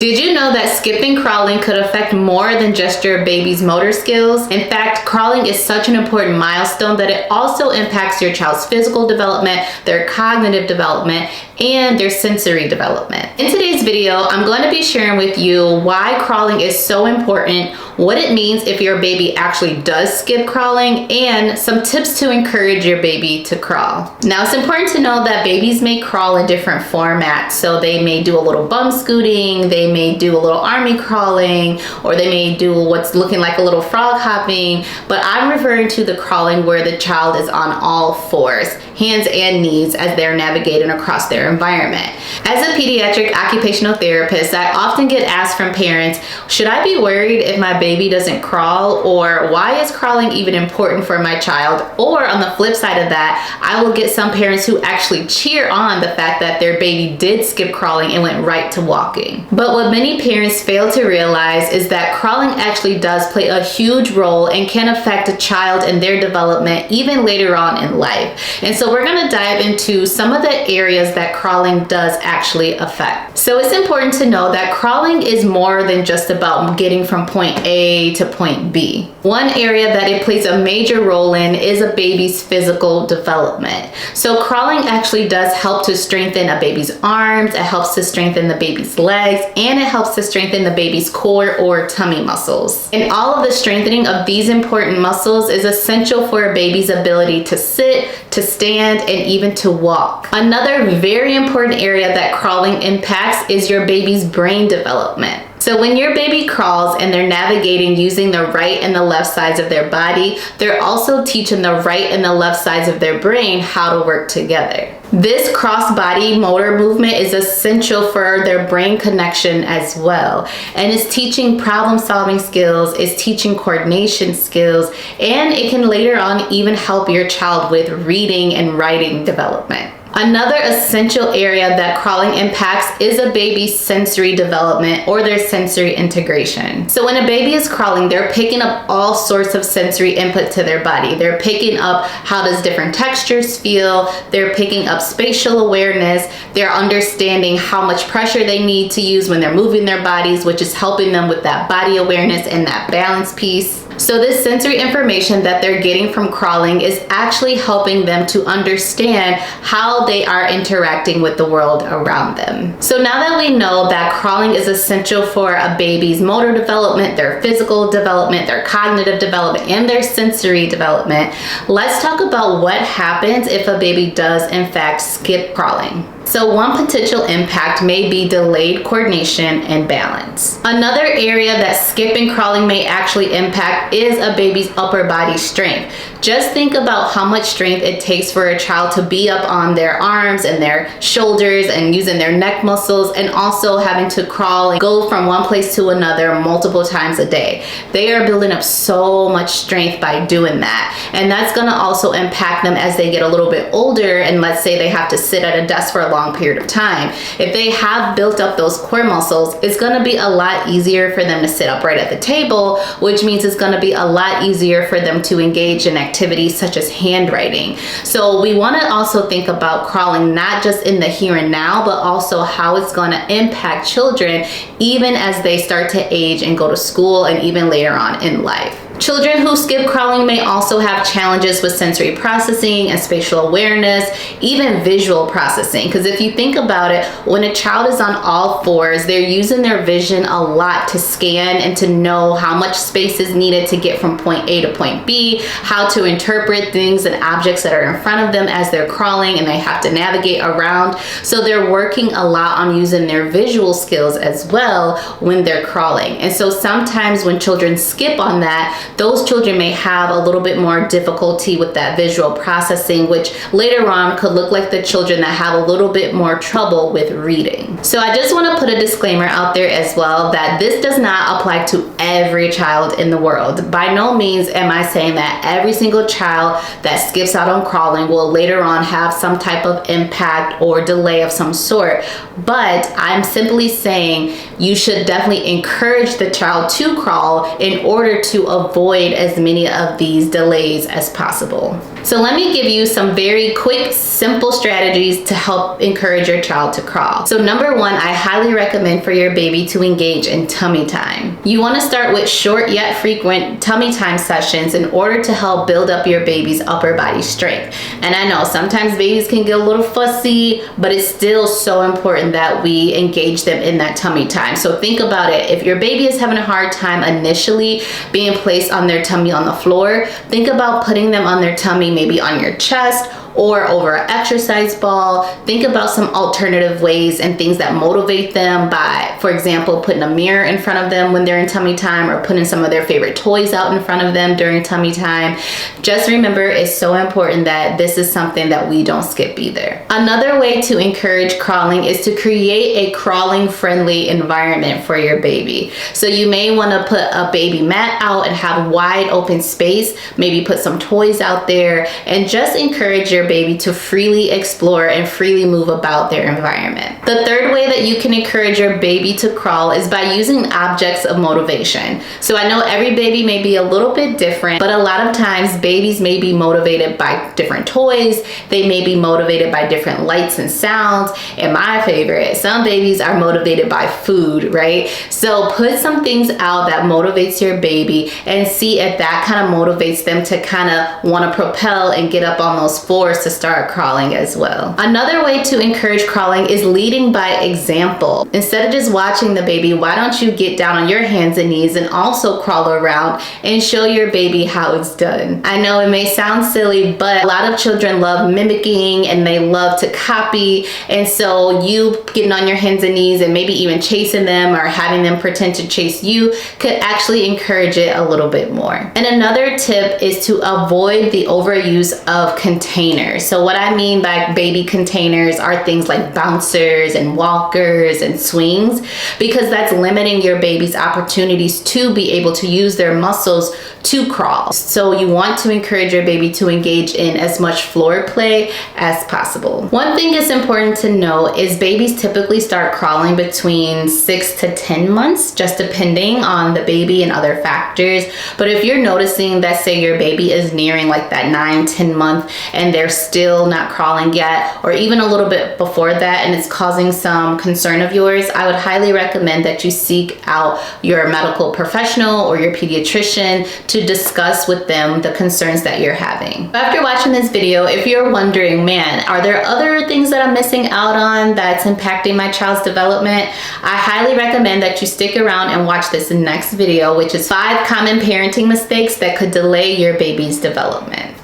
Did you know that skipping crawling could affect more than just your baby's motor skills? In fact, crawling is such an important milestone that it also impacts your child's physical development, their cognitive development, and their sensory development. In today's video, I'm going to be sharing with you why crawling is so important, what it means if your baby actually does skip crawling, and some tips to encourage your baby to crawl. Now, it's important to know that babies may crawl in different formats. So they may do a little bum scooting, they may do a little army crawling, or they may do what's looking like a little frog hopping, but I'm referring to the crawling where the child is on all fours, hands and knees, as they're navigating across their environment. As a pediatric occupational therapist, I often get asked from parents, should I be worried if my baby doesn't crawl, or why is crawling even important for my child? Or on the flip side of that, I will get some parents who actually cheer on the fact that their baby did skip crawling and went right to walking. But what many parents fail to realize is that crawling actually does play a huge role and can affect a child and their development even later on in life. And so we're going to dive into some of the areas that crawling does actually affect. So it's important to know that crawling is more than just about getting from point A to point B. One area that it plays a major role in is a baby's physical development. So crawling actually does help to strengthen a baby's arms, it helps to strengthen the baby's legs, and it helps to strengthen the baby's core or tummy muscles. And all of the strengthening of these important muscles is essential for a baby's ability to sit, to stand, and even to walk. Another very important area that crawling impacts is your baby's brain development. So when your baby crawls and they're navigating using the right and the left sides of their body, they're also teaching the right and the left sides of their brain how to work together. This cross-body motor movement is essential for their brain connection as well. And it's teaching problem-solving skills, it's teaching coordination skills, and it can later on even help your child with reading and writing development. Another essential area that crawling impacts is a baby's sensory development or their sensory integration. So when a baby is crawling, they're picking up all sorts of sensory input to their body. They're picking up how does different textures feel, they're picking up spatial awareness, they're understanding how much pressure they need to use when they're moving their bodies, which is helping them with that body awareness and that balance piece. So this sensory information that they're getting from crawling is actually helping them to understand how they are interacting with the world around them. So now that we know that crawling is essential for a baby's motor development, their physical development, their cognitive development, and their sensory development, let's talk about what happens if a baby does in fact skip crawling. So one potential impact may be delayed coordination and balance. Another area that skipping crawling may actually impact is a baby's upper body strength. Just think about how much strength it takes for a child to be up on their arms and their shoulders and using their neck muscles, and also having to crawl and go from one place to another multiple times a day. They are building up so much strength by doing that. And that's gonna also impact them as they get a little bit older, and let's say they have to sit at a desk for a long period of time. If they have built up those core muscles, it's gonna be a lot easier for them to sit upright at the table, which means it's gonna be a lot easier for them to engage in activities such as handwriting. So we want to also think about crawling not just in the here and now, but also how it's going to impact children even as they start to age and go to school and even later on in life. Children who skip crawling may also have challenges with sensory processing and spatial awareness, even visual processing. Because if you think about it, when a child is on all fours, they're using their vision a lot to scan and to know how much space is needed to get from point A to point B, how to interpret things and objects that are in front of them as they're crawling and they have to navigate around. So they're working a lot on using their visual skills as well when they're crawling. And so sometimes when children skip on that, those children may have a little bit more difficulty with that visual processing, which later on could look like the children that have a little bit more trouble with reading. So I just want to put a disclaimer out there as well that this does not apply to every child in the world. By no means am I saying that every single child that skips out on crawling will later on have some type of impact or delay of some sort. But I'm simply saying you should definitely encourage the child to crawl in order to avoid avoid as many of these delays as possible. So let me give you some very quick, simple strategies to help encourage your child to crawl. So number one, I highly recommend for your baby to engage in tummy time. You want to start with short yet frequent tummy time sessions in order to help build up your baby's upper body strength. And I know sometimes babies can get a little fussy, but it's still so important that we engage them in that tummy time. So think about it. If your baby is having a hard time initially being placed on their tummy on the floor, think about putting them on their tummy, maybe on your chest or over an exercise ball. Think about some alternative ways and things that motivate them by, for example, putting a mirror in front of them when they're in tummy time, or putting some of their favorite toys out in front of them during tummy time. Just remember, it's so important that this is something that we don't skip either. Another way to encourage crawling is to create a crawling friendly environment for your baby. So you may want to put a baby mat out and have wide open space, maybe put some toys out there, and just encourage your baby to freely explore and freely move about their environment. The third way that you can encourage your baby to crawl is by using objects of motivation. So I know every baby may be a little bit different, but a lot of times babies may be motivated by different toys. They may be motivated by different lights and sounds. And my favorite, some babies are motivated by food, right? So put some things out that motivates your baby and see if that kind of motivates them to kind of want to propel and get up on those floors to start crawling as well. Another way to encourage crawling is leading by example. Instead of just watching the baby, why don't you get down on your hands and knees and also crawl around and show your baby how it's done? I know it may sound silly, but a lot of children love mimicking and they love to copy. And so you getting on your hands and knees and maybe even chasing them or having them pretend to chase you could actually encourage it a little bit more. And another tip is to avoid the overuse of containers. So what I mean by baby containers are things like bouncers and walkers and swings, because that's limiting your baby's opportunities to be able to use their muscles to crawl. So you want to encourage your baby to engage in as much floor play as possible. One thing is important to know is babies typically start crawling between 6 to 10 months, just depending on the baby and other factors. But if you're noticing that, say your baby is nearing like that 9-10 month and they're still not crawling yet, or even a little bit before that, and it's causing some concern of yours, I would highly recommend that you seek out your medical professional or your pediatrician to discuss with them the concerns that you're having. After watching this video, if you're wondering, man, are there other things that I'm missing out on that's impacting my child's development? I highly recommend that you stick around and watch this next video, which is 5 common parenting mistakes that could delay your baby's development.